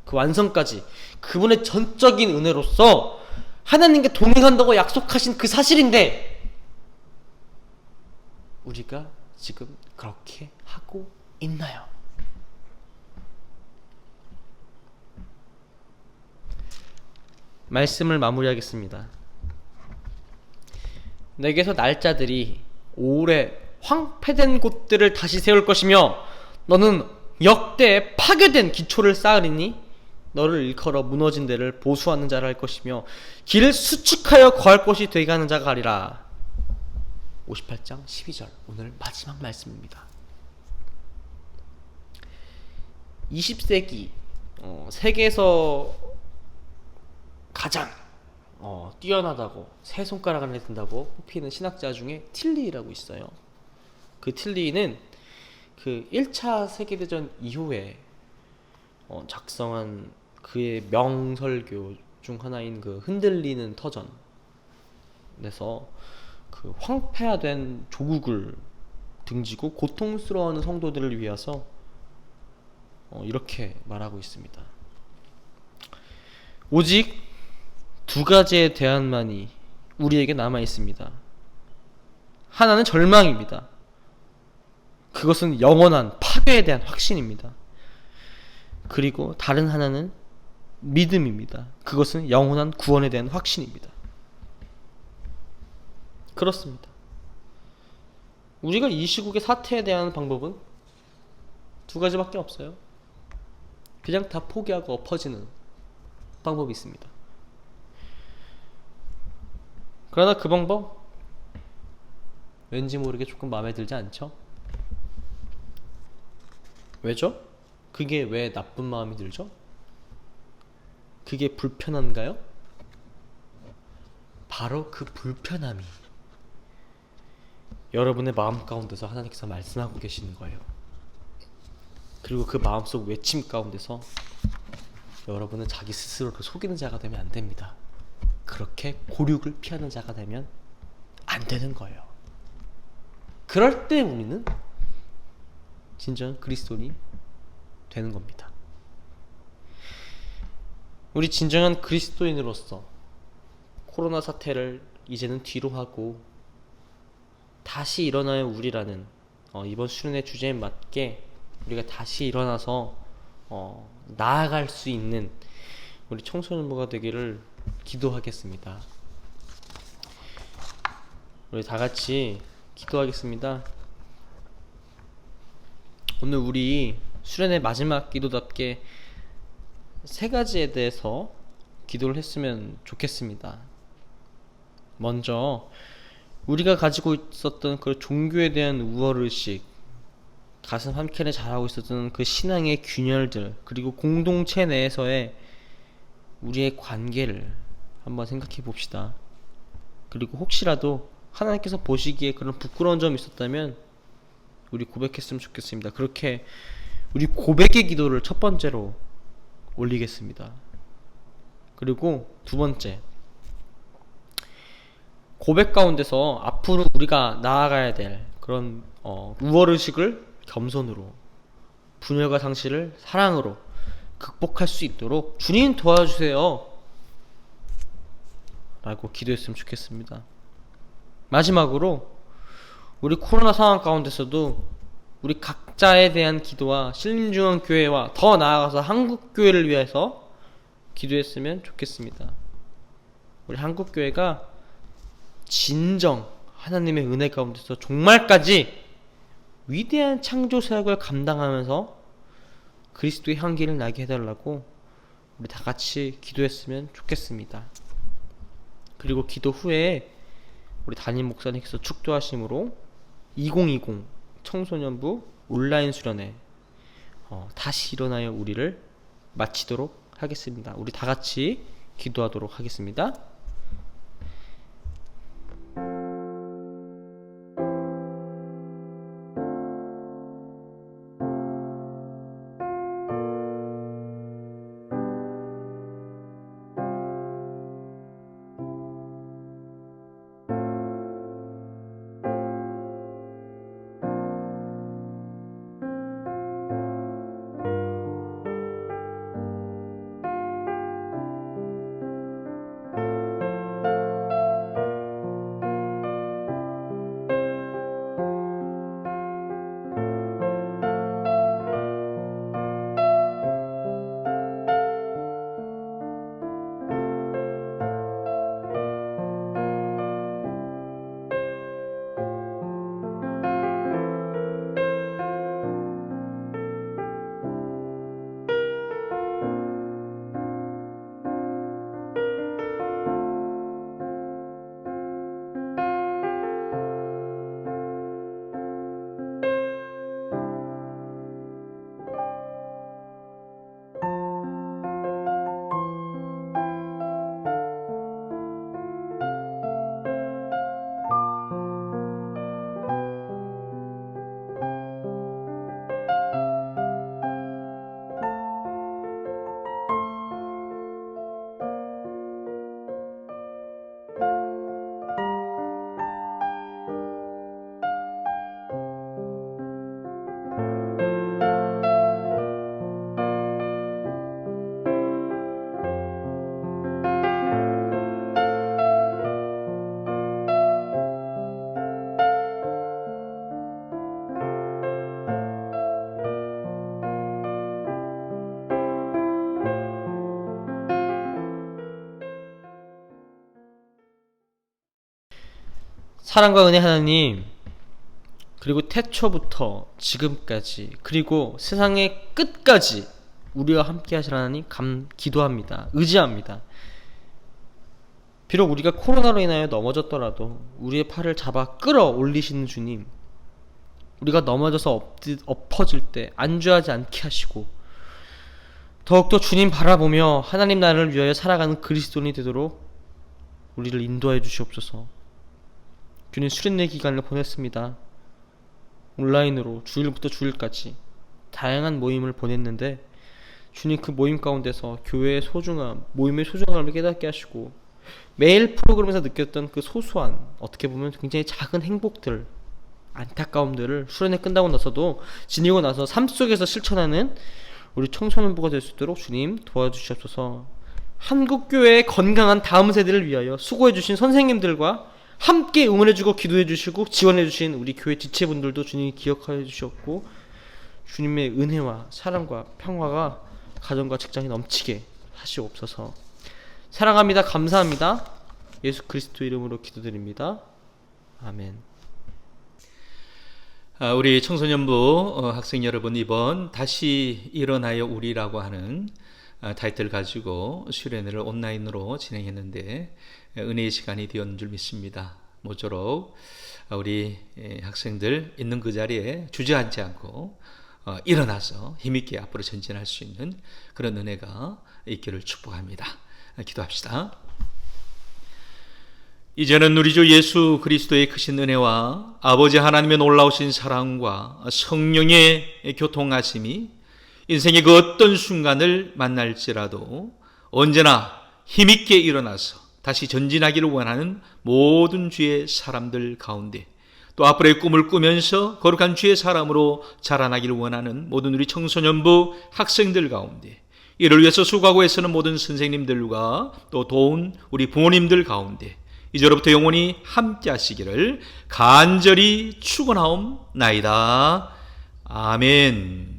그 완성까지 그분의 전적인 은혜로서 하나님께 동행한다고 약속하신 그 사실인데, 우리가 지금 그렇게 하고 있나요? 말씀을 마무리하겠습니다. 내게서 날짜들이 오래 황폐된 곳들을 다시 세울 것이며 너는 역대에 파괴된 기초를 쌓으리니 너를 일컬어 무너진 데를 보수하는 자를 할 것이며 길을 수축하여 거할 곳이 되게 하는 자가 하리라. 58장 12절 오늘 마지막 말씀입니다. 20세기 세계에서 가장 뛰어나다고 세 손가락 안에 든다고 뽑히는 신학자 중에 틸리라고 있어요. 그 틸리는 그 1차 세계대전 이후에 작성한 그의 명설교 중 하나인 그 흔들리는 터전에서 그 황폐화된 조국을 등지고 고통스러워하는 성도들을 위해서 이렇게 말하고 있습니다. 오직 두 가지의 대안만이 우리에게 남아 있습니다. 하나는 절망입니다. 그것은 영원한 파괴에 대한 확신입니다. 그리고 다른 하나는 믿음입니다. 그것은 영원한 구원에 대한 확신입니다. 그렇습니다. 우리가 이 시국의 사태에 대한 방법은 두 가지밖에 없어요. 그냥 다 포기하고 엎어지는 방법이 있습니다. 그러나 그 방법 왠지 모르게 조금 마음에 들지 않죠? 왜죠? 그게 왜 나쁜 마음이 들죠? 그게 불편한가요? 바로 그 불편함이 여러분의 마음 가운데서 하나님께서 말씀하고 계시는 거예요. 그리고 그 마음속 외침 가운데서 여러분은 자기 스스로를 속이는 자가 되면 안 됩니다. 그렇게 고륙을 피하는 자가 되면 안 되는 거예요. 그럴 때 우리는 진정한 그리스도인이 되는 겁니다. 우리 진정한 그리스도인으로서 코로나 사태를 이제는 뒤로 하고 다시 일어나요 우리라는 이번 수련의 주제에 맞게 우리가 다시 일어나서 나아갈 수 있는 우리 청소년부가 되기를 기도하겠습니다. 우리 다 같이 기도하겠습니다. 오늘 우리 수련의 마지막 기도답게 세 가지에 대해서 기도를 했으면 좋겠습니다. 먼저 우리가 가지고 있었던 그 종교에 대한 우월의식, 가슴 한켠에 자라고 있었던 그 신앙의 균열들, 그리고 공동체 내에서의 우리의 관계를 한번 생각해 봅시다. 그리고 혹시라도 하나님께서 보시기에 그런 부끄러운 점이 있었다면 우리 고백했으면 좋겠습니다. 그렇게 우리 고백의 기도를 첫 번째로 올리겠습니다. 그리고 두 번째, 고백 가운데서 앞으로 우리가 나아가야 될 그런 우월의식을 겸손으로, 분열과 상실을 사랑으로 극복할 수 있도록 주님 도와주세요 라고 기도했으면 좋겠습니다. 마지막으로 우리 코로나 상황 가운데서도 우리 각자에 대한 기도와 신림중앙교회와 더 나아가서 한국교회를 위해서 기도했으면 좋겠습니다. 우리 한국교회가 진정 하나님의 은혜 가운데서 종말까지 위대한 창조 사역을 감당하면서 그리스도의 향기를 나게 해달라고 우리 다 같이 기도했으면 좋겠습니다. 그리고 기도 후에 우리 담임 목사님께서 축도하심으로 2020 청소년부 온라인 수련회 다시 일어나요 우리를 마치도록 하겠습니다. 우리 다 같이 기도하도록 하겠습니다. 사랑과 은혜 하나님, 그리고 태초부터 지금까지, 그리고 세상의 끝까지 우리와 함께 하실 하나님 기도합니다. 의지합니다. 비록 우리가 코로나로 인하여 넘어졌더라도 우리의 팔을 잡아 끌어올리시는 주님, 우리가 넘어져서 엎어질 때 안주하지 않게 하시고, 더욱더 주님 바라보며 하나님 나라를 위하여 살아가는 그리스도인이 되도록 우리를 인도하여 주시옵소서. 주님, 수련회 기간을 보냈습니다. 온라인으로 주일부터 주일까지 다양한 모임을 보냈는데, 주님 그 모임 가운데서 교회의 소중함, 모임의 소중함을 깨닫게 하시고, 매일 프로그램에서 느꼈던 그 소소한, 어떻게 보면 굉장히 작은 행복들, 안타까움들을 수련회 끝나고 나서도, 지니고 나서 삶 속에서 실천하는 우리 청소년부가 될 수 있도록 주님 도와주시옵소서. 한국교회의 건강한 다음 세대를 위하여 수고해주신 선생님들과 함께 응원해주고 기도해주시고 지원해주신 우리 교회 지체분들도 주님이 기억하여 주셨고, 주님의 은혜와 사랑과 평화가 가정과 직장에 넘치게 하시옵소서. 사랑합니다. 감사합니다. 예수 그리스도 이름으로 기도드립니다. 아멘. 우리 청소년부 학생 여러분, 이번 다시 일어나요 우리라고 하는 타이틀 가지고 수련회를 온라인으로 진행했는데 은혜의 시간이 되었는 줄 믿습니다. 모쪼록 우리 학생들 있는 그 자리에 주저앉지 않고 일어나서 힘있게 앞으로 전진할 수 있는 그런 은혜가 있기를 축복합니다. 기도합시다. 이제는 우리 주 예수 그리스도의 크신 은혜와 아버지 하나님의 놀라우신 사랑과 성령의 교통하심이 인생의 그 어떤 순간을 만날지라도 언제나 힘있게 일어나서 다시 전진하기를 원하는 모든 주의 사람들 가운데, 또 앞으로의 꿈을 꾸면서 거룩한 주의 사람으로 자라나기를 원하는 모든 우리 청소년부 학생들 가운데, 이를 위해서 수고하고 애쓰는 모든 선생님들과 또 도운 우리 부모님들 가운데 이제로부터 영원히 함께 하시기를 간절히 축원하옵나이다. 아멘.